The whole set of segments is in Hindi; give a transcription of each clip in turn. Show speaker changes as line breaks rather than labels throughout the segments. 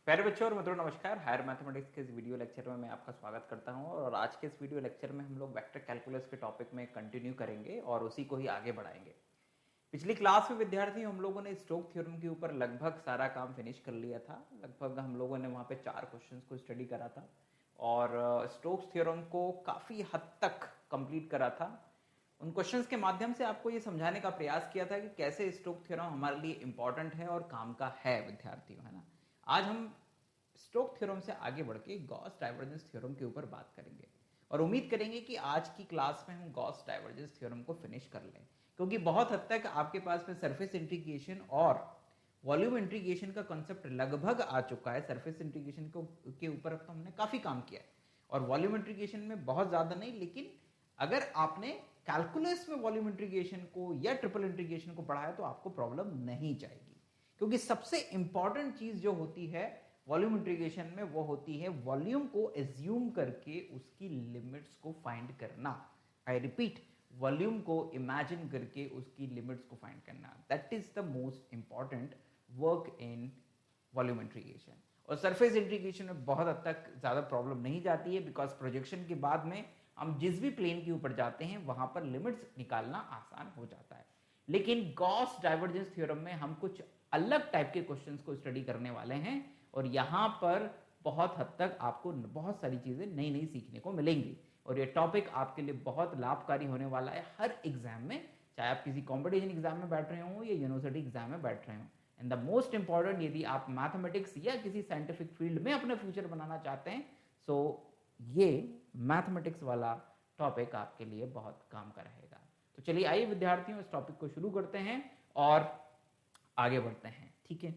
प्यारे बच्चों और मित्रों नमस्कार। हायर मैथमेटिक्स के इस वीडियो लेक्चर में मैं आपका स्वागत करता हूं और आज के इस वीडियो लेक्चर में हम लोग वेक्टर कैलकुलस के टॉपिक में कंटिन्यू करेंगे और उसी को ही आगे बढ़ाएंगे। पिछली क्लास में विद्यार्थी हम लोगों ने स्टोक्स थ्योरम के ऊपर लगभग सारा काम फिनिश कर लिया था। लगभग हम लोगों ने वहां पे 4 क्वेश्चंस को स्टडी करा था और स्टोक्स थ्योरम को काफी हद तक कंप्लीट करा था। उन क्वेश्चंस के माध्यम से आपको ये समझाने का प्रयास किया था कि कैसे स्टोक्स थ्योरम हमारे लिए इंपॉर्टेंट है और काम का है विद्यार्थियों, है ना। आज हम स्टोक्स थ्योरम से आगे बढ़ के गॉस डाइवर्जेंस थ्योरम के ऊपर बात करेंगे और उम्मीद करेंगे कि आज की क्लास में हम गॉस डाइवर्जेंस थ्योरम को फिनिश कर लें, क्योंकि बहुत हद तक आपके पास में सरफेस इंटीग्रेशन और वॉल्यूम इंटीग्रेशन का कॉन्सेप्ट लगभग आ चुका है। सरफेस इंटीग्रेशन के ऊपर अब तो हमने काफी काम किया है और वॉल्यूम इंटीग्रेशन में बहुत ज्यादा नहीं, लेकिन अगर आपने कैलकुलस में वॉल्यूम इंटीग्रेशन को या ट्रिपल इंटीग्रेशन को पढ़ा है तो आपको प्रॉब्लम नहीं जाएगी, क्योंकि सबसे इंपॉर्टेंट चीज जो होती है वॉल्यूम इंटीग्रेशन में वो होती है वॉल्यूम को एज्यूम करके उसकी लिमिट्स को फाइंड करना। आई रिपीट, वॉल्यूम को इमेजिन करके उसकी लिमिट्स को फाइंड करना। That is the most important work in volume integration. और सरफेस इंटीग्रेशन में बहुत हद तक ज्यादा प्रॉब्लम नहीं जाती है, बिकॉज प्रोजेक्शन के बाद में हम जिस भी प्लेन के ऊपर जाते हैं वहां पर लिमिट्स निकालना आसान हो जाता है। लेकिन गॉस डाइवर्जेंस थ्योरम में हम कुछ अलग टाइप के क्वेश्चंस को स्टडी करने वाले हैं और यहां पर बहुत हद तक आपको बहुत सारी चीजें नई नई सीखने को मिलेंगी और ये टॉपिक आपके लिए बहुत लाभकारी होने वाला है हर एग्जाम में, चाहे आप किसी कॉम्पिटिशन एग्जाम में बैठ रहे हो या यूनिवर्सिटी एग्जाम में बैठ रहे हो। एंड द मोस्ट इंपॉर्टेंट, यदि आप मैथमेटिक्स या किसी साइंटिफिक फील्ड में अपना फ्यूचर बनाना चाहते हैं, सो ये मैथमेटिक्स वाला टॉपिक आपके लिए बहुत काम का रहेगा। तो चलिए आइए विद्यार्थियों, इस टॉपिक को शुरू करते हैं और आगे बढ़ते हैं। ठीक है,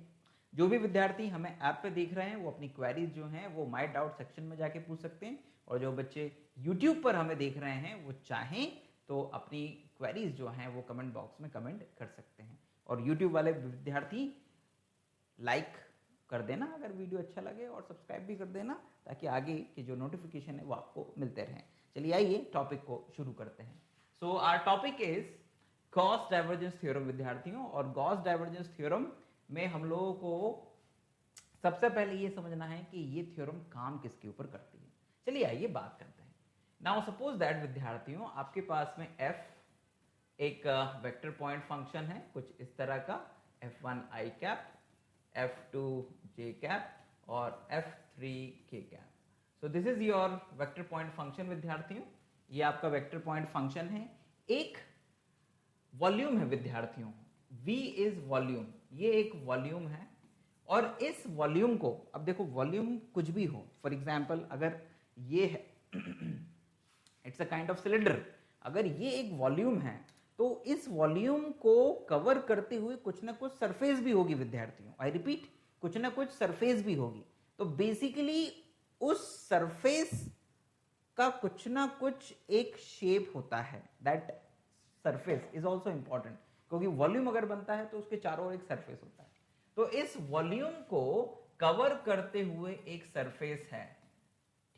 जो भी विद्यार्थी हमें ऐप पे देख रहे हैं वो अपनी क्वेरीज जो हैं वो माय डाउट सेक्शन में जाके पूछ सकते हैं, और जो बच्चे यूट्यूब पर हमें देख रहे हैं वो चाहें तो अपनी क्वेरीज जो हैं वो कमेंट बॉक्स में कमेंट कर सकते हैं। और यूट्यूब वाले विद्यार्थी लाइक कर देना अगर वीडियो अच्छा लगे, और सब्सक्राइब भी कर देना ताकि आगे के जो नोटिफिकेशन है वो आपको मिलते रहें। चलिए आइए टॉपिक को शुरू करते हैं। So our topic is Gauss divergence theorem विद्यार्थियों। और गॉस डाइवर्जेंस थ्योरम में हम लोगों को सबसे पहले ये समझना है कि ये थ्योरम काम किसके ऊपर करती है। चलिए आइए बात करते हैं। नाउ सपोज दैट विद्यार्थियों आपके पास में f एक वेक्टर पॉइंट फंक्शन है कुछ इस तरह का, f1 i cap, f2 j cap और f3 k cap. So this is your vector point function विद्यार्थियों। ये आपका वेक्टर पॉइंट फंक्शन है। एक वॉल्यूम है विद्यार्थियों, v इज वॉल्यूम, ये एक वॉल्यूम है और इस वॉल्यूम को, अब देखो वॉल्यूम कुछ भी हो, फॉर एग्जाम्पल अगर ये है it's a kind of cylinder, अगर ये एक वॉल्यूम है तो इस वॉल्यूम को कवर करते हुए कुछ ना कुछ सरफेस भी होगी विद्यार्थियों। आई रिपीट, कुछ ना कुछ सरफेस भी होगी। तो बेसिकली उस सरफेस का कुछ ना कुछ एक शेप होता है। That surface is also important, क्योंकि वॉल्यूम अगर बनता है तो उसके चारों ओर एक सरफेस होता है। तो इस वॉल्यूम को कवर करते हुए एक सरफेस है,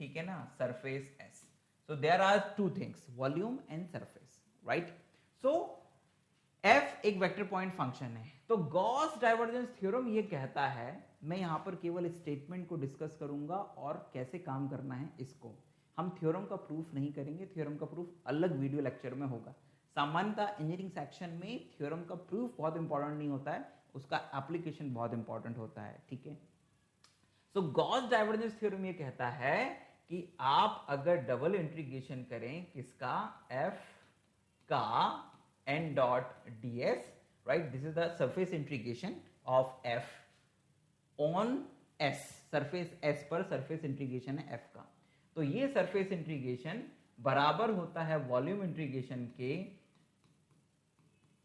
ठीक है ना, surface S. So there are two things, volume and surface, right. So F एक वेक्टर पॉइंट फंक्शन है। तो गॉस डाइवर्जेंस थ्योरम ये कहता है, मैं यहां पर केवल स्टेटमेंट को डिस्कस करूंगा और कैसे काम करना है इसको। हम थ्योरम का प्रूफ नहीं करेंगे, थ्योरम का प्रूफ अलग वीडियो लेक्चर में होगा। सामान्यतः इंजीनियरिंग सेक्शन में थ्योरम का प्रूफ बहुत इंपॉर्टेंट नहीं होता है, उसका एप्लीकेशन बहुत इंपॉर्टेंट होता है, ठीक है। सो गॉस डाइवर्जेंस थ्योरम ये कहता है कि आप अगर डबल इंटीग्रेशन करें किसका, f का n dot ds, right, this is the surface integration of f on s, surface s पर सरफेस इंटीग्रेशन है f का। तो ये सरफेस इंटीग्रेशन बराबर होता है वॉल्यूम इंटीग्रेशन के,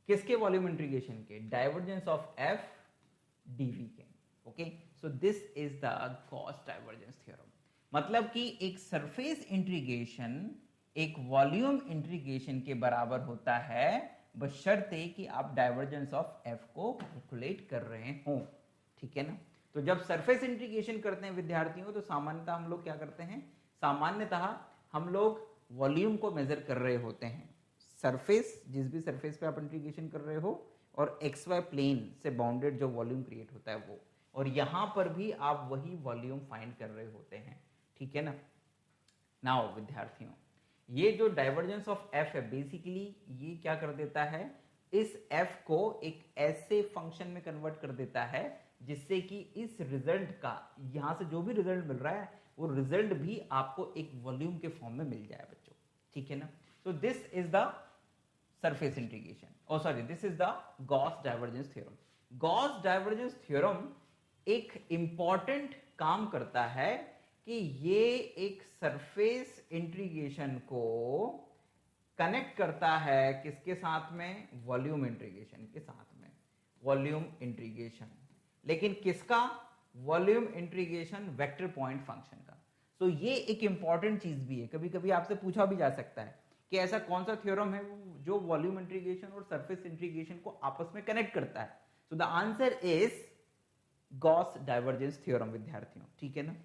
किसके वॉल्यूम इंटीग्रेशन के, डाइवर्जेंस ऑफ f dv के। Okay, so this is the Gauss divergence theorem. मतलब कि एक सरफेस इंटीग्रेशन एक वॉल्यूम इंटीग्रेशन के बराबर होता है, बशर्ते कि आप डाइवर्जेंस ऑफ f को कैलकुलेट कर रहे हो, ठीक है ना। तो जब सरफेस इंटीग्रेशन करते हैं विद्यार्थियों तो सामान्यतः हम लोग क्या करते हैं, सामान्यतः हम लोग वॉल्यूम को मेजर कर रहे होते हैं, सरफेस, जिस भी सरफेस पे आप इंटीग्रेशन कर रहे हो, और एक्स वाई प्लेन से बाउंडेड जो वॉल्यूम क्रिएट होता है वो, और यहां पर भी आप वही वॉल्यूम फाइंड कर रहे होते हैं, ठीक है ना। नाउ विद्यार्थियों, ये जो डाइवर्जेंस ऑफ एफ है बेसिकली ये क्या कर देता है, इस एफ को एक ऐसे फंक्शन में कन्वर्ट कर देता है जिससे कि इस रिजल्ट का, यहां से जो भी रिजल्ट मिल रहा है वो रिजल्ट भी आपको एक वॉल्यूम के फॉर्म में मिल जाए बच्चों, ठीक है ना। तो this is the surface integration, oh sorry this is the Gauss divergence theorem. Gauss divergence theorem एक इंपॉर्टेंट काम करता है कि ये एक सरफेस इंटीग्रेशन को कनेक्ट करता है किसके साथ में, वॉल्यूम इंटीग्रेशन के साथ में, वॉल्यूम इंटीग्रेशन, लेकिन किसका, volume integration vector point function का। तो ये एक इंपॉर्टेंट चीज भी है, कभी कभी आपसे पूछा भी जा सकता है कि ऐसा कौन सा थ्योरम है जो वॉल्यूम इंटीग्रेशन और सरफेस इंटीग्रेशन को आपस में कनेक्ट करता है। So the answer is Gauss divergence theorem विद्यार्थियों, ठीक है ना।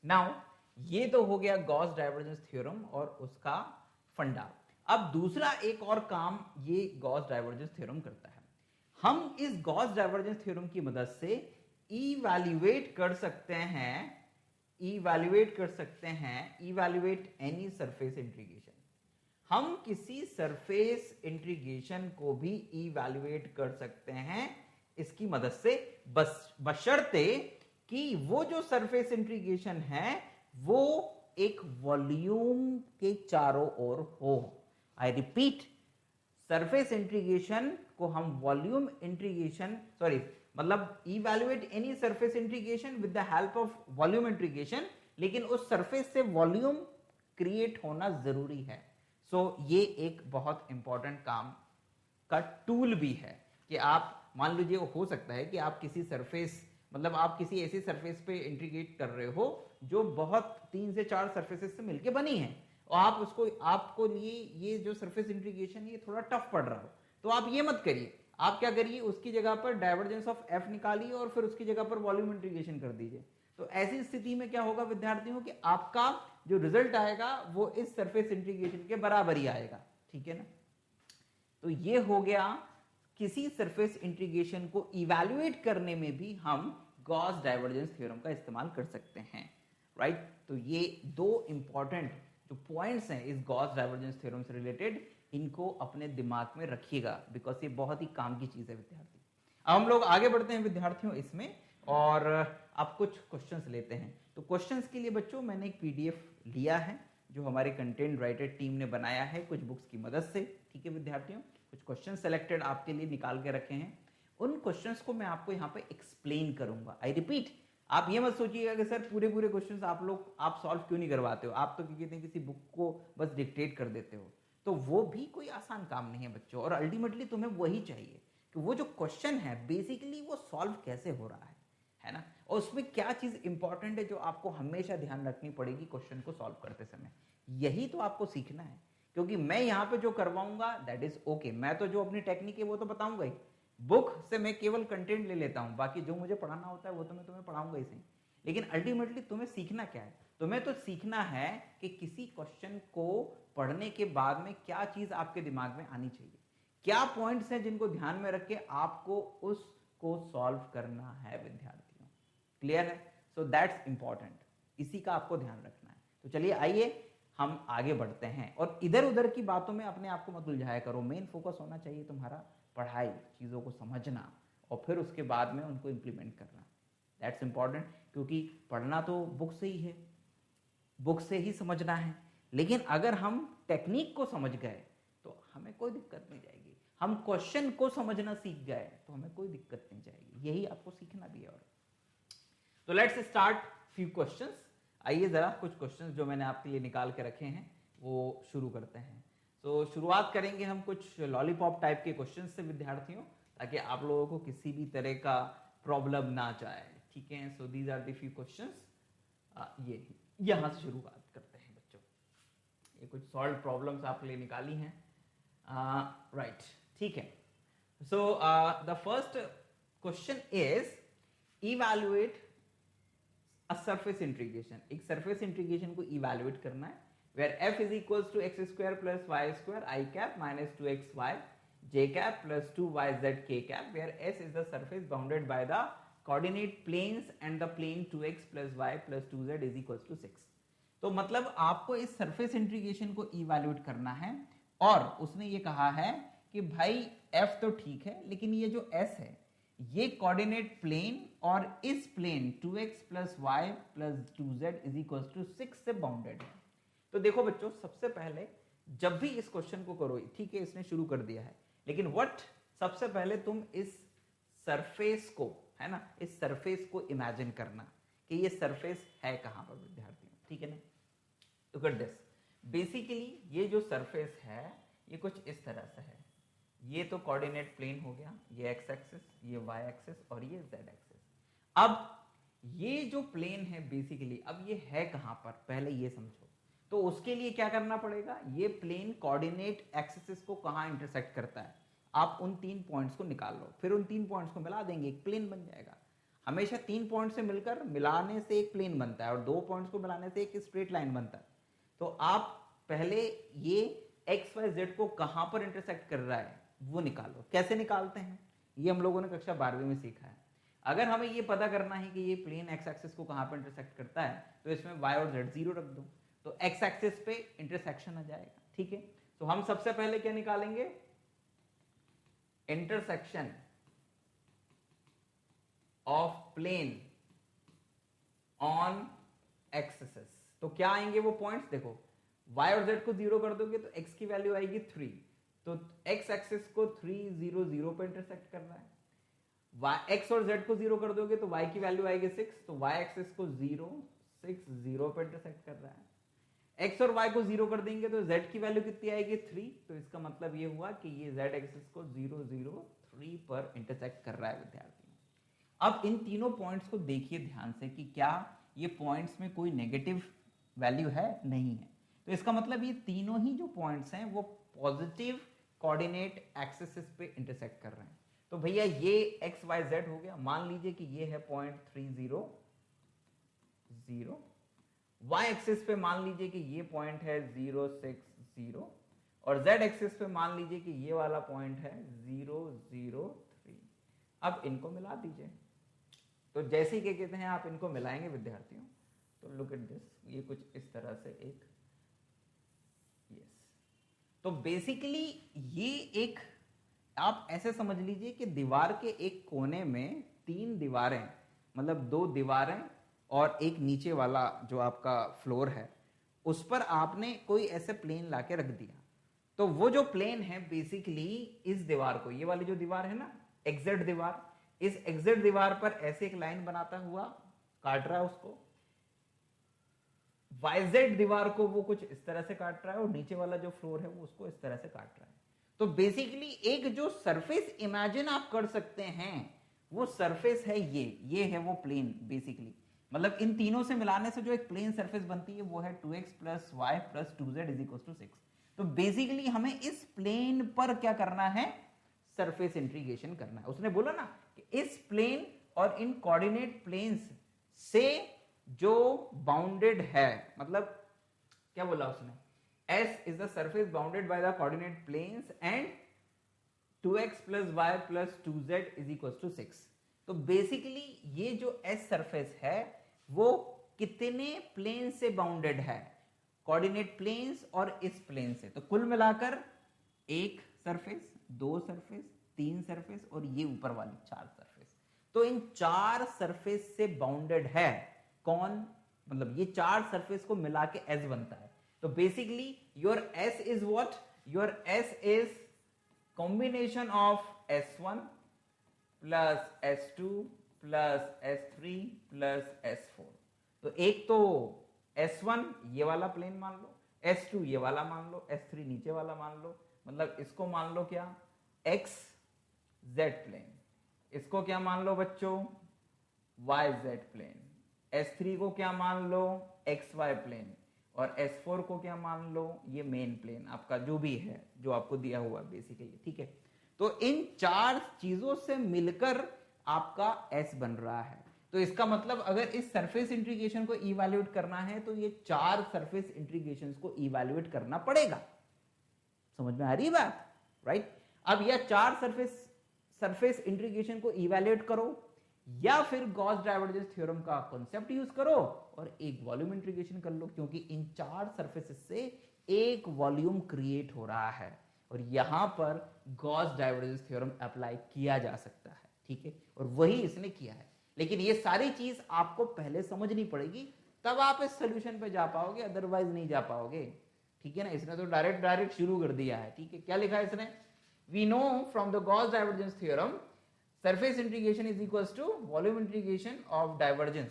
नाउ ये तो हो गया गॉस डाइवर्जेंस थ्योरम और उसका फंडा। अब दूसरा एक और काम ये गॉस डाइवर्जेंस थ्योरम करता है, हम इस गॉस डाइवर्जेंस थ्योरम की मदद से इवैल्यूएट कर सकते एनी सरफेस इंटीग्रेशन। हम किसी सरफेस इंटीग्रेशन को भी इवैल्यूएट कर सकते हैं इसकी मदद से, बस बशर्ते कि वो जो सरफेस इंटीग्रेशन है वो एक वॉल्यूम के चारों ओर हो। आई रिपीट, सरफेस इंटीग्रेशन को हम वॉल्यूम इंटीग्रेशन मतलब evaluate any surface integration with the help of volume integration, लेकिन उस सरफेस से वॉल्यूम क्रिएट होना जरूरी है। सो ये एक बहुत इंपॉर्टेंट काम का टूल भी है कि आप मान लीजिए, हो सकता है कि आप किसी सरफेस, मतलब आप किसी ऐसी सरफेस पे इंटीग्रेट कर रहे हो जो बहुत 3 से 4 सरफेसेस से मिलके बनी है, और आप उसको, आपको लिए ये जो सरफेस इंटीग्रेशन ये थोड़ा टफ पड़ रहा हो, तो आप ये मत करिए, आप क्या करिए, उसकी जगह पर डाइवर्जेंस ऑफ एफ निकालिए और फिर उसकी जगह पर वॉल्यूम इंटीग्रेशन कर दीजिए। तो ऐसी स्थिति में क्या होगा विद्यार्थियों कि आपका जो रिजल्ट आएगा वो इस सरफेस इंटीग्रेशन के बराबर ही आएगा, ठीक है ना। तो ये हो गया, किसी सरफेस इंटीग्रेशन को इवैल्यूएट करने में भी हम गॉस डाइवर्जेंस थ्योरम का इस्तेमाल कर सकते हैं, राइट। तो ये दो इंपॉर्टेंट जो पॉइंट्स हैं इस गॉस डाइवर्जेंस थ्योरम से रिलेटेड, इनको अपने दिमाग में रखिएगा, बिकॉज ये बहुत ही काम की चीज है विद्यार्थी। अब हम लोग आगे बढ़ते हैं विद्यार्थियों इसमें, और आप कुछ क्वेश्चंस लेते हैं। तो क्वेश्चंस के लिए बच्चों मैंने एक पीडीएफ लिया है जो हमारे कंटेंट राइटर टीम ने बनाया है कुछ बुक्स की मदद से, ठीक है विद्यार्थियों। कुछ क्वेश्चन सेलेक्टेड आपके लिए निकाल के रखे हैं, उन क्वेश्चंस को मैं आपको यहाँ पे एक्सप्लेन करूंगा। आई रिपीट, आप ये मत सोचिएगा कि सर पूरे क्वेश्चंस आप सॉल्व क्यों नहीं करवाते हो, आप तो कहते हैं किसी बुक को बस डिक्टेट कर देते हो। तो वो भी कोई आसान काम नहीं है बच्चों, और अल्टीमेटली तुम्हें वही चाहिए कि वो जो क्वेश्चन है बेसिकली वो सॉल्व कैसे हो रहा है ना, और उसमें क्या चीज इंपॉर्टेंट है जो आपको हमेशा ध्यान रखनी पड़ेगी क्वेश्चन को सॉल्व करते समय। यही तो आपको सीखना है, क्योंकि मैं यहाँ पे जो करवाऊंगा दैट इज ओके, मैं तो जो अपनी टेक्निक है वो तो बताऊंगा ही, बुक से मैं केवल कंटेंट ले लेता हूँ, बाकी जो मुझे पढ़ाना होता है वो तो मैं तुम्हें पढ़ाऊंगा ही सही। लेकिन अल्टीमेटली तुम्हें सीखना क्या है, तुम्हें तो सीखना है कि किसी क्वेश्चन को पढ़ने के बाद में क्या चीज आपके दिमाग में आनी चाहिए, क्या पॉइंट्स हैं जिनको ध्यान में रख के आपको उसको सॉल्व करना है विद्यार्थियों। क्लियर है? सो दैट्स इंपॉर्टेंट, इसी का आपको ध्यान रखना है। तो चलिए आइए हम आगे बढ़ते हैं, और इधर उधर की बातों में अपने आप को मत उलझाया करो। मेन फोकस होना चाहिए तुम्हारा पढ़ाई, चीज़ों को समझना और फिर उसके बाद में उनको इम्प्लीमेंट करना। दैट्स इंपॉर्टेंट, क्योंकि पढ़ना तो बुक से ही है, बुक से ही समझना है, लेकिन अगर हम टेक्निक को समझ गए तो हमें कोई दिक्कत नहीं जाएगी। हम क्वेश्चन को समझना सीख गए तो हमें कोई दिक्कत नहीं जाएगी। यही आपको सीखना भी है। और तो लेट्स स्टार्ट फ्यू क्वेश्चंस। आइए जरा कुछ क्वेश्चंस जो मैंने आपके लिए निकाल के रखे हैं वो शुरू करते हैं। तो शुरुआत करेंगे हम कुछ लॉलीपॉप टाइप के क्वेश्चन से विद्यार्थियों, ताकि आप लोगों को किसी भी तरह का प्रॉब्लम ना जाए, ठीक है। So these are the few questions. ये यहां से शुरुआत करते हैं बच्चों। ये कुछ सॉल्व प्रॉब्लम्स आपके लिए निकाली हैं, राइट, ठीक है। So the first question is evaluate a surface integration. एक सरफेस इंटीग्रेशन को इवैल्यूएट करना है where f is equals to x square plus y square I cap minus 2xy j cap plus 2yz k cap, where s is the surface bounded by the coordinate planes and the plane 2x + y + 2z = 6। तो मतलब आपको इस सरफेस इंटीग्रेशन को इवैल्यूएट करना है और उसने ये कहा है कि भाई f तो ठीक है लेकिन ये जो s है ये कोऑर्डिनेट प्लेन और इस प्लेन 2x + y + 2z = 6 से बाउंडेड है। तो देखो बच्चों, सबसे पहले जब भी इस क्वेश्चन को करो, ठीक है इसने शुरू कर दिया है, लेकिन व्हाट, सबसे पहले तुम इस सरफेस को, है ना, इस सरफेस को इमेजिन करना कि ये सरफेस है कहां पर विद्यार्थियों, ठीक है ना। तो लुक एट दिस, बेसिकली ये जो सरफेस है ये कुछ इस तरह से है। ये तो कोऑर्डिनेट प्लेन हो गया, ये एक्स एक्सिस, ये वाई एक्सिस और ये जेड एक्सिस। अब ये जो प्लेन है बेसिकली, अब ये है कहां पर, पहले ये समझो। तो उसके लिए क्या करना पड़ेगा, ये प्लेन कोऑर्डिनेट एक्सिस को कहां इंटरसेक्ट करता है, आप उन 3 पॉइंट्स को निकाल लो, फिर उन 3 पॉइंट्स को मिला देंगे, एक प्लेन बन जाएगा। हमेशा 3 पॉइंट से मिलकर मिलाने से एक प्लेन बनता है और 2 पॉइंट्स को मिलाने से एक स्ट्रेट लाइन बनता है। तो आप पहले ये एक्स वाई जेड को कहां पर इंटरसेक्ट कर रहा है वो निकालो। कैसे निकालते हैं ये हम लोगों ने कक्षा 12वीं में सीखा है। अगर हमें ये पता करना है कि ये प्लेन एक्स एक्सिस को कहां पर इंटरसेक्ट करता है तो इसमें y और z 0 रख दो, तो एक्स एक्सिस पे इंटरसेक्शन आ जाएगा, ठीक है। तो हम सबसे पहले क्या निकालेंगे, intersection of plane on axis. तो क्या आएंगे वो पॉइंट्स, देखो y और z को 0 कर दोगे तो x की वैल्यू आएगी 3, तो x एक्सिस को 3 0 0 पे इंटरसेक्ट कर रहा है। x और z को 0 कर दोगे तो y की वैल्यू आएगी 6, तो y एक्सिस को 0 6 0 पे इंटरसेक्ट कर रहा है। x और y को 0 कर देंगे तो z की वैल्यू कितनी आएगी 3, तो इसका मतलब ये हुआ कि ये z एक्सिस को 0 0 3 पर इंटरसेक्ट कर रहा है विद्यार्थियों। अब इन तीनों पॉइंट्स को देखिए ध्यान से कि क्या ये पॉइंट्स में कोई नेगेटिव वैल्यू है, नहीं है। तो इसका मतलब ये तीनों ही जो पॉइंट्स हैं वो पॉजिटिव कोऑर्डिनेट एक्सिस पे इंटरसेक्ट कर रहे हैं। तो भैया ये एक्स वाई जेड हो गया, मान लीजिए कि ये है पॉइंट 3 0 0, y एक्सिस पे मान लीजिए कि ये पॉइंट है 0 6 0 और z एक्सिस पे मान लीजिए कि ये वाला पॉइंट है 0 0 3। अब इनको मिला दीजिए, तो जैसे ही क्या कहते हैं आप इनको मिलाएंगे विद्यार्थियों, तो लुक एट दिस, ये कुछ इस तरह से एक, यस। तो बेसिकली ये एक, आप ऐसे समझ लीजिए कि दीवार के एक कोने में 3 दीवारें, मतलब 2 दीवारें और एक नीचे वाला जो आपका फ्लोर है उस पर आपने कोई ऐसे प्लेन लाके रख दिया। तो वो जो प्लेन है बेसिकली इस दीवार को, ये वाली जो दीवार है ना एग्जैक्ट दीवार, इस एग्जैक्ट दीवार पर ऐसे एक लाइन बनाता हुआ काट रहा है उसको। YZ दीवार को वो कुछ इस तरह से काट रहा है और नीचे वाला जो फ्लोर है वो उसको इस तरह से काट रहा है। तो बेसिकली एक जो सरफेस इमेजिन आप कर सकते हैं वो सरफेस है ये है वो प्लेन बेसिकली। मतलब इन तीनों से मिलाने से जो एक प्लेन सरफेस बनती है वो है 2x + y + 2z = 6। तो बेसिकली हमें इस प्लेन पर क्या करना है, सरफेस इंटीग्रेशन करना है। उसने बोला ना कि इस प्लेन और इन कोऑर्डिनेट प्लेन्स से जो बाउंडेड है, मतलब क्या बोला उसने, S is the surface bounded by the coordinate planes and 2x + y + 2z = 6। तो बेसिकली ये जो S सरफेस है वो कितने प्लेन से बाउंडेड है, कोऑर्डिनेट प्लेन्स और इस प्लेन से। तो कुल मिलाकर 1 सरफेस, 2 सरफेस, 3 सरफेस और ये ऊपर वाली 4 सरफेस। तो इन 4 सरफेस से बाउंडेड है कौन, मतलब ये 4 सरफेस को मिला के S बनता है। तो basically your S is what, your S is combination of S1 + S2 + S3 + S4। तो एक तो S1 ये वाला प्लेन मान लो, S2 ये वाला मान लो, S3 नीचे वाला मान लो, मतलब इसको मान लो क्या, XZ प्लेन। इसको क्या मान लो बच्चों, YZ प्लेन। S3 को क्या मान लो, XY प्लेन। और S4 को क्या मान लो, ये मेन प्लेन आपका जो भी है, जो आपको दिया हुआ बेसिकली, ठीक है। तो इन 4 चीजों से मिलकर आपका S बन रहा है। तो इसका मतलब अगर इस सरफेस इंटीग्रेशन को इवैल्यूएट करना है तो ये 4 सरफेस इंटीग्रेशंस को इवैल्यूएट करना पड़ेगा। समझ में आ रही है बात, राइट। अब यह 4 सरफेस इंटीग्रेशन को इवैल्यूएट करो, या फिर गॉस डाइवर्जेंस थ्योरम का कॉन्सेप्ट यूज करो और एक वॉल्यूम इंटीग्रेशन कर लो, क्योंकि इन चार सरफेसेस से एक वॉल्यूम क्रिएट हो रहा है और यहां पर गॉस डाइवर्जेंस थ्योरम अप्लाई किया जा सकता है, ठीक है, और वही इसने किया है। लेकिन ये सारी चीज आपको पहले समझनी पड़ेगी, तब आप इस सोल्यूशन पे जा पाओगे, अदरवाइज नहीं जा पाओगे, ठीक है ना। इसने तो डायरेक्ट शुरू कर दिया है, ठीक है। क्या लिखा है इसने? We know from the Gauss divergence theorem surface integration is equals to volume integration of divergence,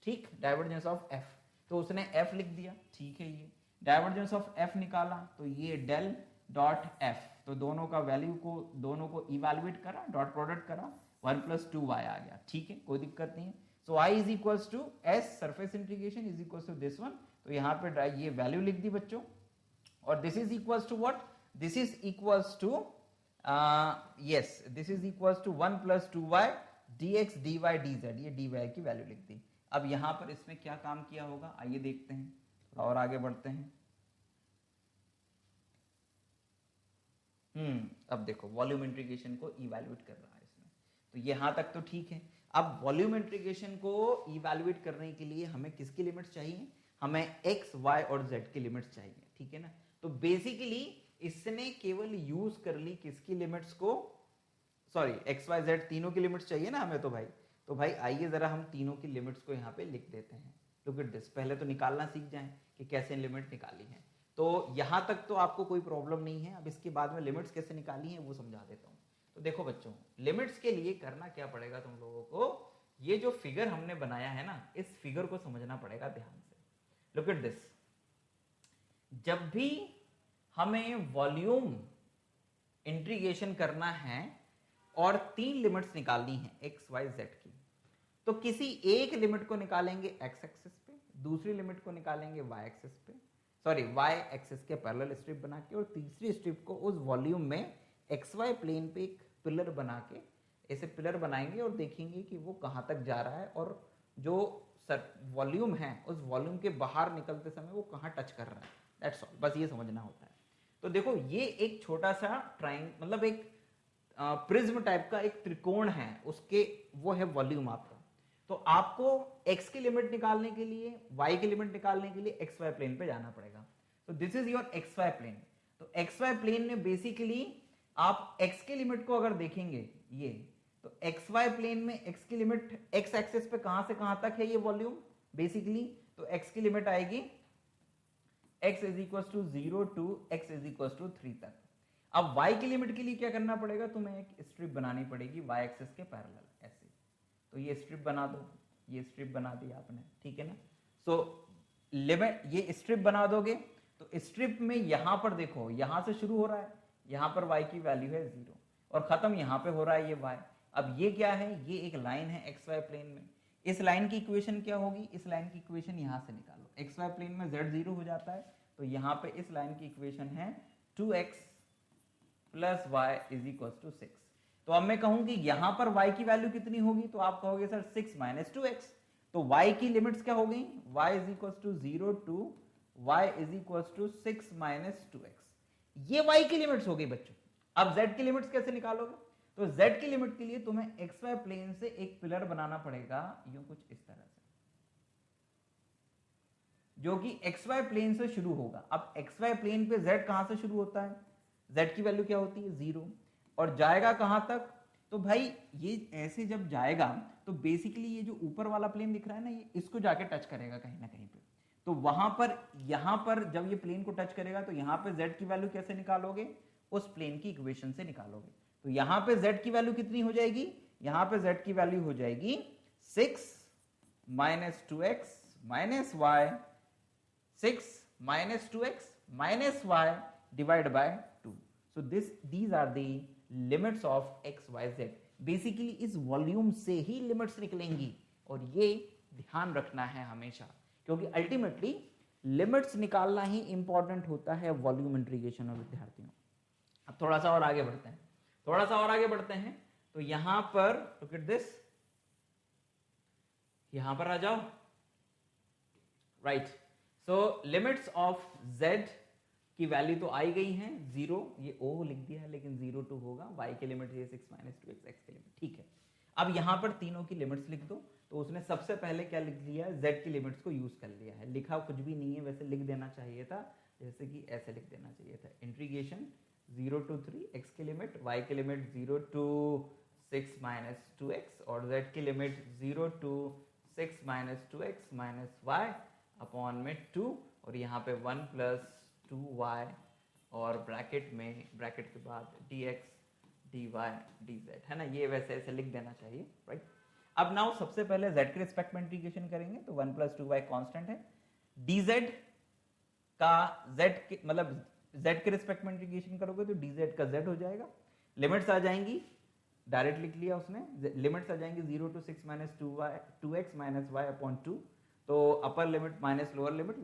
ठीक, डाइवर्जेंस ऑफ एफ। तो उसने एफ लिख दिया, ठीक है। ये डाइवर्जेंस ऑफ एफ निकाला तो ये डेल डॉट एफ, तो दोनों का वैल्यू को दोनों को इवैल्यूएट करा, डॉट प्रोडक्ट करा, 1 + 2y आ गया, ठीक है, कोई दिक्कत नहीं है। So i is equals to S surface integration is equals to this one, तो यहाँ पे ये वैल्यू लिख दी बच्चों, और this is equals to what, this is equals to yes, this is equals to 1 + 2y dx dy dz, ये dy की वैल्यू लिख दी। अब यहाँ पर इसमें क्या काम किया होगा, आइए देखते हैं, थोड़ा और आगे बढ़ते हैं। अब देखो वॉल्यूम इंटीग्रेशन को इवैल्यूएट कर रहा है इसमें, तो यहाँ तक तो ठीक है। अब वॉल्यूम इंटीग्रेशन को इवैल्यूएट करने के लिए हमें किसकी लिमिट्स चाहिए? हमें x, y और z की लिमिट्स चाहिए, ठीक है ना। तो बेसिकली इसने केवल यूज कर ली किसकी लिमिट्स को, सॉरी x, y, z तीनों की लिमिट्स चाहिए ना हमें, तो भाई आइए जरा हम तीनों की लिमिट्स को यहाँ पे लिख देते हैं। लुक एट दिस, पहले तो निकालना सीख जाएं कि कैसे लिमिट निकाली है। तो यहां तक तो आपको कोई प्रॉब्लम नहीं है, अब इसके बाद में लिमिट्स कैसे निकाली है वो समझा देता हूं। तो देखो बच्चों, लिमिट्स के लिए करना क्या पड़ेगा तुम लोगों को, ये जो फिगर हमने बनाया है ना, इस फिगर को समझना पड़ेगा ध्यान से। लुक एट दिस, जब भी हमें वॉल्यूम इंटीग्रेशन करना है और 3 लिमिट्स निकालनी है x, y, z की, तो किसी एक लिमिट को निकालेंगे x एक्सिस पे, दूसरी लिमिट को निकालेंगे y एक्सिस पे, सॉरी y एक्सिस के पैरेलल स्ट्रिप बना के, और तीसरी स्ट्रिप को उस वॉल्यूम में xy प्लेन पे एक पिलर बना के ऐसे पिलर बनाएंगे और देखेंगे कि वो कहाँ तक जा रहा है और जो वॉल्यूम है उस वॉल्यूम के बाहर निकलते समय वो कहाँ टच कर रहा है। दैट्स ऑल, बस ये समझना होता है। तो देखो ये एक छोटा सा ट्राइंगल, मतलब एक प्रिज्म टाइप का एक त्रिकोण है, उसके वो है वॉल्यूम आपका। तो आपको x की लिमिट निकालने के लिए, y की लिमिट निकालने के लिए xy प्लेन पे जाना पड़ेगा। तो this is your xy plane. तो xy प्लेन में बेसिकली आप x की लिमिट को अगर देखेंगे ये, तो xy प्लेन में x की लिमिट x एक्सिस पे कहां से कहां तक है ये वॉल्यूम बेसिकली, तो x की लिमिट आएगी x is equal to 0 to x is equal to 3 तक। अब y की लिमिट के लिए क्या करना पड़ेगा, तुम्हें एक स्ट्रिप बनानी पड़ेगी y एक्सिस के पैरेलल ऐसे, तो ये स्ट्रिप बना दो, ये स्ट्रिप बना दी आपने, ठीक है ना। सो लिमिट ये स्ट्रिप बना दोगे तो स्ट्रिप में यहां पर देखो, यहां से शुरू हो रहा है, यहां पर y की वैल्यू है 0 और खत्म यहां पे हो रहा है ये y। अब ये क्या है, ये एक लाइन है xy प्लेन में, इस लाइन की इक्वेशन क्या होगी, इस लाइन की इक्वेशन यहां से निकालो। xy प्लेन में z 0 हो जाता है, तो यहां पे इस लाइन की इक्वेशन है 2x + y = 6। तो अब मैं कहूं कि यहां पर y की वैल्यू कितनी होगी, तो आप कहोगे सर 6 - 2x। तो y की लिमिट्स क्या हो गई, y = 0 to y = 6 - 2x, ये y की लिमिट्स हो गई बच्चों। अब z की लिमिट्स कैसे निकालोगे, तो z की लिमिट के लिए तुम्हें xy प्लेन से एक पिलर बनाना पड़ेगा, यूं कुछ इस तरह से, जो कि xy प्लेन से शुरू होगा। अब xy प्लेन पे z कहां से शुरू होता है, z की वैल्यू क्या होती है 0, और जाएगा कहां तक, तो भाई ये ऐसे जब जाएगा तो बेसिकली ये जो ऊपर वाला प्लेन दिख रहा है ना, ये इसको जाके टच करेगा कहीं ना कहीं पे। तो वहां पर यहां पर जब ये प्लेन को टच करेगा तो यहां पे z की वैल्यू कैसे निकालोगे, उस प्लेन की इक्वेशन से निकालोगे। तो यहां पे z की वैल्यू कितनी हो जाएगी, यहां पे z की वैल्यू हो जाएगी 6 - 2x - y, 6 - 2x - y / 2। So these are the limits of x, y, z। Basically इस वॉल्यूम से ही लिमिट्स निकलेंगी, और ये ध्यान रखना है हमेशा, क्योंकि अल्टीमेटली लिमिट्स निकालना ही इंपॉर्टेंट होता है वॉल्यूम इंटीग्रेशन में विद्यार्थियों। अब थोड़ा सा और आगे बढ़ते हैं, तो यहां पर लुक एट दिस, यहां पर आ जाओ, right. So limits of z की वैल्यू तो आई गई है 0, ये o लिख दिया है लेकिन 0 to होगा, y की लिमिट है 6 - 2x, x की लिमिट, ठीक है। अब यहाँ पर तीनों की लिमिट्स लिख दो। तो उसने सबसे पहले क्या लिख लिया है, z की लिमिट्स को यूज कर लिया है। लिखा कुछ भी नहीं है, वैसे लिख देना चाहिए था, जैसे कि ऐसे लिख देना चाहिए था, इंटीग्रेशन 0 to 3 x की लिमिट, y की लिमिट 0 to 6 minus 2x और z की limit 0 to 6 minus 2x minus y upon में 2 और यहाँ पे 1 plus 2y और ब्रैकेट में, ब्रैकेट के बाद dx dy dz, है ना। ये वैसे ऐसे लिख देना चाहिए, राइट। अब नाउ सबसे पहले z के रिस्पेक्ट में इंटीग्रेशन करेंगे, तो 1 plus 2y कांस्टेंट है, dz का z के मतलब z के रिस्पेक्ट में इंटीग्रेशन करोगे तो dz का z हो जाएगा। लिमिट्स आ जाएंगी, डायरेक्ट लिख लिया उसने, लिमिट्स आ जाएंगी 0 to 6 minus 2x minus y upon 2। तो upper limit minus lower limit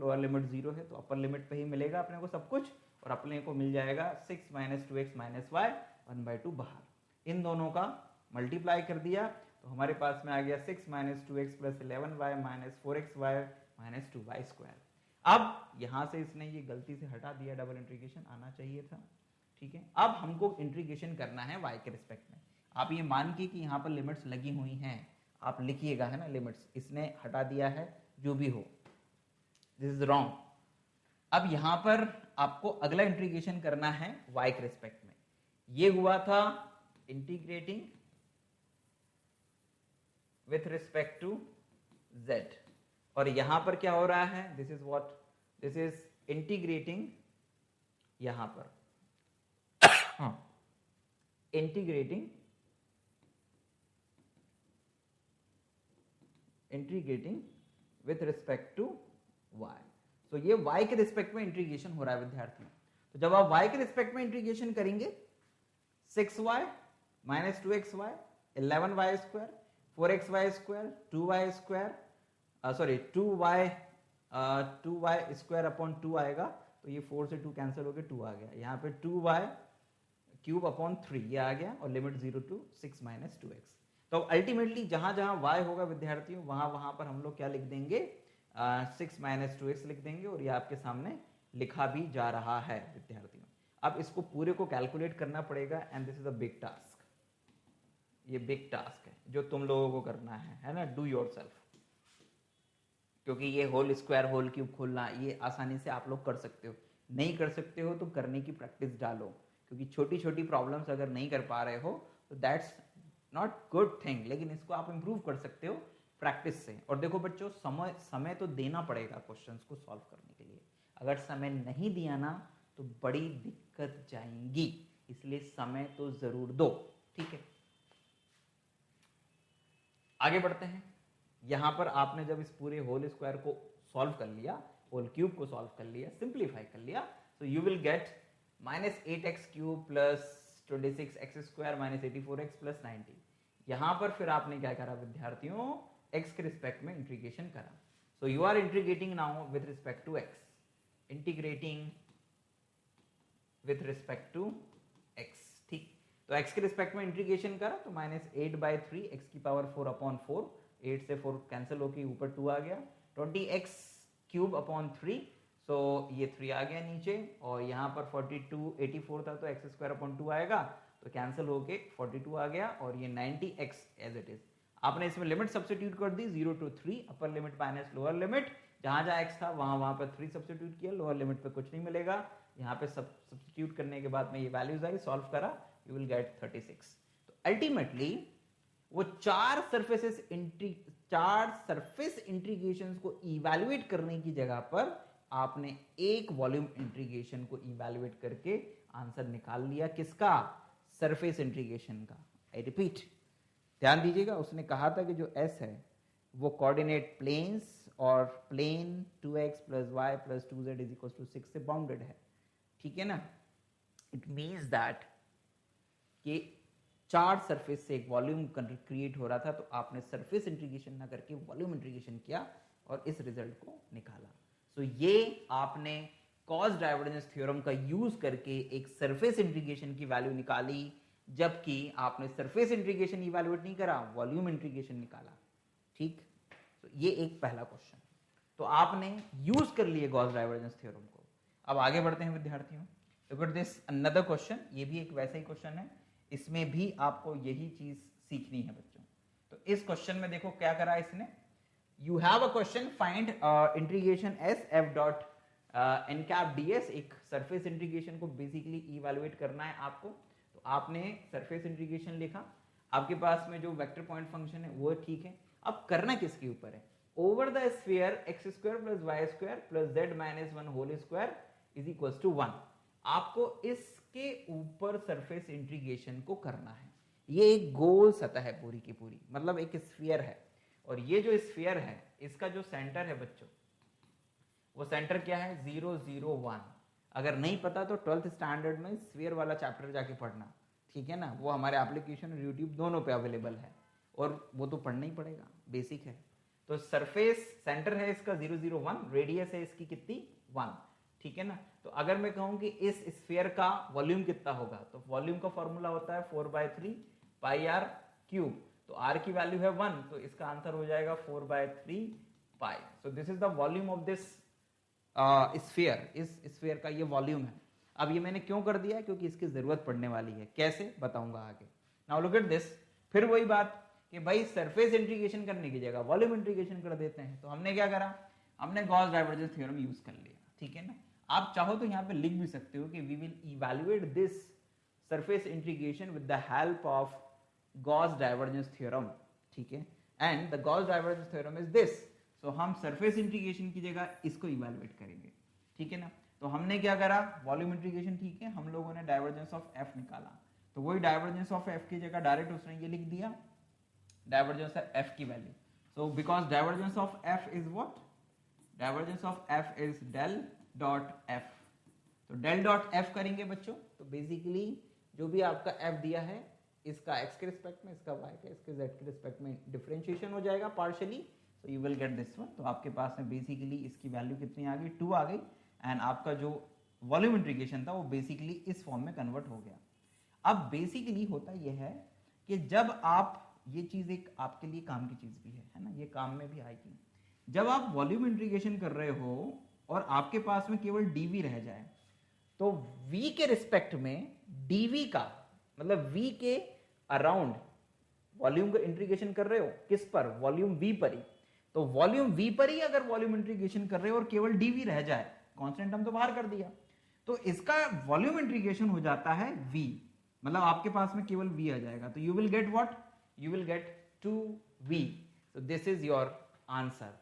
0 है, तो अपर लिमिट पे ही मिलेगा अपने को सब कुछ, और अपने को मिल जाएगा 6 minus 2x minus y 1/2 बाहर। इन दोनों का मल्टीप्लाई कर दिया तो हमारे पास में आ गया 6 minus 2x plus 11y minus 4xy minus 2y square. अब यहां से इसने ये गलती से हटा दिया, डबल इंटीग्रेशन आना चाहिए था, ठीक है। अब हमको इंटीग्रेशन करना है y के रिस्पेक्ट में। आप ये मान के कि यहाँ पर लिमिट्स लगी हुई हैं, आप लिखिएगा, है ना, लिमिट्स इसने हटा दिया है, जो भी हो, दिस इज रॉन्ग। अब यहां पर आपको अगला इंटीग्रेशन करना है y के रिस्पेक्ट में। ये हुआ था integrating with respect to z, और यहां पर क्या हो रहा है, this is what, this is integrating, यहां पर integrating with respect to y। तो ये y के रिस्पेक्ट में इंटीग्रेशन हो रहा है विद्यार्थियों। तो जब आप y के रिस्पेक्ट में इंटीग्रेशन करेंगे 6y minus 2xy 11y square 4xy square 2y square sorry 2y square upon 2 आएगा, तो ये 4 से 2 कैंसिल हो गया, 2 आ गया, यहाँ पे 2y क्यूब अपॉन 3 ये आ गया, और लिमिट 0 to 6 minus 2x। तो अल्टीमेटली जहां जहां y होगा विद्यार्थियों, वहां वहां पर हम लोग क्या लिख देंगे, 6 minus 2x लिख देंगे, और ये आपके सामने लिखा भी जा रहा है विद्यार्थियों। अब इसको पूरे को कैलकुलेट करना पड़ेगा, and this is a big task. ये बिग टास्क है जो तुम लोगों को करना है ना, डू योरसेल्फ। क्योंकि ये होल स्क्वायर होल क्यूब खोलना ये आसानी से आप लोग कर सकते हो, नहीं कर सकते हो तो करने की प्रैक्टिस डालो, क्योंकि छोटी छोटी प्रॉब्लम्स अगर नहीं कर पा रहे हो तो दैट्स नॉट गुड थिंग, लेकिन इसको आप इंप्रूव कर सकते हो प्रैक्टिस से। और देखो बच्चों, समय तो देना पड़ेगा क्वेश्चंस को सॉल्व करने के लिए। अगर समय नहीं दिया ना तो बड़ी दिक्कत जाएंगी, इसलिए समय तो जरूर दो, ठीक है। आगे बढ़ते हैं। यहां पर आपने जब इस पूरे होल स्क्वायर को सॉल्व कर लिया, होल क्यूब को सॉल्व कर लिया, सिंप्लीफाई कर लिया, तो you will gate -8x cube plus 26x square minus 84x plus 90। यहां पर फिर आपने क्या करा विद्यार्थियों, x के रिस्पेक्ट में इंटीग्रेशन करा। So you are integrating now with respect to x, integrating with respect to x, ठीक। तो x के रिस्पेक्ट में इंटीग्रेशन करा तो -8/3 x की पावर 4 अपॉन 4, 8 से 4 कैंसिल होकर ऊपर 2 आ गया, 20x क्यूब अपॉन 3, सो ये 3 आ गया नीचे, और यहाँ पर 84 था तो x स्क्वायर अपॉन 2 आएगा, तो कैंसिल होके 42 आ गया, और ये 90x एज इट इज। आपने इसमें लिमिट सब्स्टिट्यूट कर दी 0 to 3, upper limit minus lower limit, जहां जहां x था वहां पर 3 सब्स्टिट्यूट किया, लोअर लिमिट पे कुछ नहीं मिलेगा, यहाँ पे सब्स्टिट्यूट करने के बाद में ये वैल्यूज आई, सॉल्व करा, यू विल गेट 36। तो अल्टीमेटली वो चार सरफेस इंटीग्रेशंस को इवैल्यूएट करने की जगह पर आपने एक वॉल्यूम इंटीग्रेशन को इवैल्यूएट करके आंसर निकाल लिया। किसका? सरफेस इंटीग्रेशन का। आई रिपीट, ध्यान दीजिएगा, उसने कहा था कि जो S है वो कोऑर्डिनेट प्लेन्स और प्लेन 2x + y + 2z = 6 से बाउंडेड है, ठीक है ना। इट मीन्स दैट कि चार सरफेस से एक वॉल्यूम क्रिएट हो रहा था, तो आपने सरफेस इंटीग्रेशन ना करके वॉल्यूम इंटीग्रेशन किया और इस रिजल्ट को निकाला। सो ये आपने कॉस डाइवर्जेंस थ्योरम का यूज करके एक सरफेस इंटीग्रेशन की वैल्यू निकाली, जबकि आपने सरफेस इंटीग्रेशन इवैल्यूएट नहीं करा, वॉल्यूम इंटीग्रेशन निकाला, ठीक। तो ये एक पहला क्वेश्चन, तो आपने यूज कर लिए गॉस डाइवर्जेंस थ्योरम को। अब आगे बढ़ते हैं विद्यार्थियों, look at this another question. ये भी एक वैसा ही क्वेश्चन है, इसमें भी आपको यही चीज सीखनी है बच्चों। तो इस क्वेश्चन में देखो क्या करा इसने, you have a question find integration S F dot N cap D S, एक सरफेस इंटीग्रेशन को बेसिकली इवेलुएट करना है आपको। तो आपने सरफेस इंटीग्रेशन लिखा, आपके पास में जो वेक्टर पॉइंट फंक्शन है वो ठीक है। अब करना किसके ऊपर है, over the sphere x square plus y square plus z minus one whole square is equal to 1। आपको इसके ऊपर सरफेस इंटीग्रेशन को करना है। ये एक गोल सतह है पूरी की पूरी, मतलब एक स्फीयर है, और ये जो स्फीयर है इसका जो सेंटर है बच्चों, वो सेंटर क्या है 0 0 1। अगर नहीं पता तो 12th स्टैंडर्ड में स्फीयर वाला चैप्टर जाके पढ़ना, ठीक है ना, वो हमारे एप्लीकेशन और यूट्यूब दोनों पे अवेलेबल है, और वो तो पढ़ना ही पड़ेगा, बेसिक है। तो सरफेस सेंटर है इसका 0 0 1, रेडियस है इसकी कितनी 1, ठीक है ना। तो अगर मैं कहूं कि इस स्फीयर का वॉल्यूम कितना होगा, तो वॉल्यूम का फॉर्मूला होता है 4/3 पाई आर क्यूब। तो आर की वैल्यू है 1, तो इसका आंसर हो जाएगा 4/3 pi. So this is the volume of this sphere, इस स्फीयर का ये वॉल्यूम है। अब ये मैंने क्यों कर दिया, क्योंकि इसकी जरूरत पड़ने वाली है, कैसे बताऊंगा आगे। नाउ लुक एट दिस, फिर वही बात कि भाई सरफेस इंटीग्रेशन करने की जगह वॉल्यूम इंटीग्रेशन कर देते हैं। तो हमने क्या करा, हमने गॉस डाइवर्जेंस थ्योरम यूज कर लिया, ठीक है ना। आप चाहो तो यहाँ पे लिख भी सकते हो कि we will evaluate this surface integration with the help of Gauss divergence theorem, ठीक है, and the Gauss divergence theorem is this. So हम सरफेस इंटीग्रेशन की जगह इसको इवैल्यूएट करेंगे, ठीक है ना। तो हमने क्या करा, वॉल्यूम इंटीग्रेशन, ठीक है, हम लोगों ने डाइवर्जेंस ऑफ एफ निकाला, तो वही डाइवर्जेंस ऑफ एफ की जगह डायरेक्ट उसने ये लिख दिया डाइवर्जेंस ऑफ एफ की value. So because divergence of F is what, divergence of F is del dot F. तो डेल डॉट एफ करेंगे बच्चों, तो बेसिकली जो भी आपका एफ दिया है, इसका एक्स के रिस्पेक्ट में, इसका वाई का, इसके जेड के रिस्पेक्ट में डिफरेंशिएशन हो जाएगा partially, so you will get this one. तो आपके पास में बेसिकली इसकी वैल्यू कितनी आ गई, 2 आ गई, एंड आपका जो वॉल्यूम इंटीग्रेशन था वो बेसिकली इस फॉर्म में कन्वर्ट हो गया। अब बेसिकली होता यह है कि जब आप, ये चीज एक आपके लिए काम की चीज भी है ना, ये काम में भी आएगी। जब आप वॉल्यूम इंटीग्रेशन कर रहे हो और आपके पास में केवल डीवी रह जाए, तो v के रिस्पेक्ट में dv का मतलब v के अराउंड वॉल्यूम का इंटीग्रेशन कर रहे हो, किस पर, वॉल्यूम v पर ही। तो वॉल्यूम v पर ही अगर वॉल्यूम इंटीग्रेशन कर रहे हो और केवल dv रह जाए, कांस्टेंट हम तो बाहर कर दिया, तो इसका वॉल्यूम इंटीग्रेशन हो जाता है v, मतलब आपके पास में केवल v आ जाएगा। तो you will get what, you will gate 2v। So this is your answer.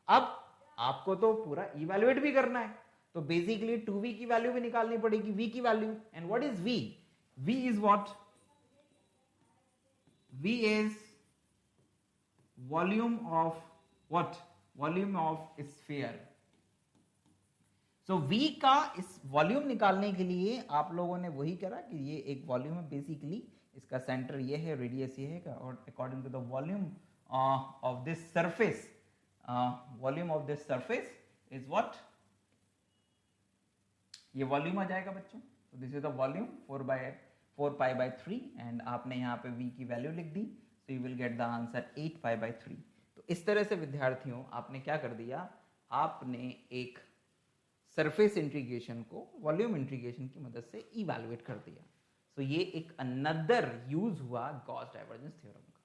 अब आपको तो पूरा इवैल्यूएट भी करना है, तो बेसिकली 2v की वैल्यू भी निकालनी पड़ेगी, v की value. And what is v, v is what, v is volume of what, volume of sphere. So v का इस वॉल्यूम निकालने के लिए आप लोगों ने वही करा कि ये एक वॉल्यूम है, बेसिकली इसका सेंटर ये है, रेडियस ये है, और according to the volume of this surface, volume of this surface is what, ये वॉल्यूम आ जाएगा बच्चों। तो this is the volume 4 pi by 3, and आपने यहाँ पे v की वैल्यू लिख दी, so you will get the answer 8 pi by 3। तो इस तरह से विद्यार्थियों आपने क्या कर दिया, आपने एक सरफेस इंटीग्रेशन को वॉल्यूम इंटीग्रेशन की मदद से इवैल्यूएट कर दिया। सो ये एक अनदर यूज हुआ गॉस डाइवर्जेंस थ्योरम का।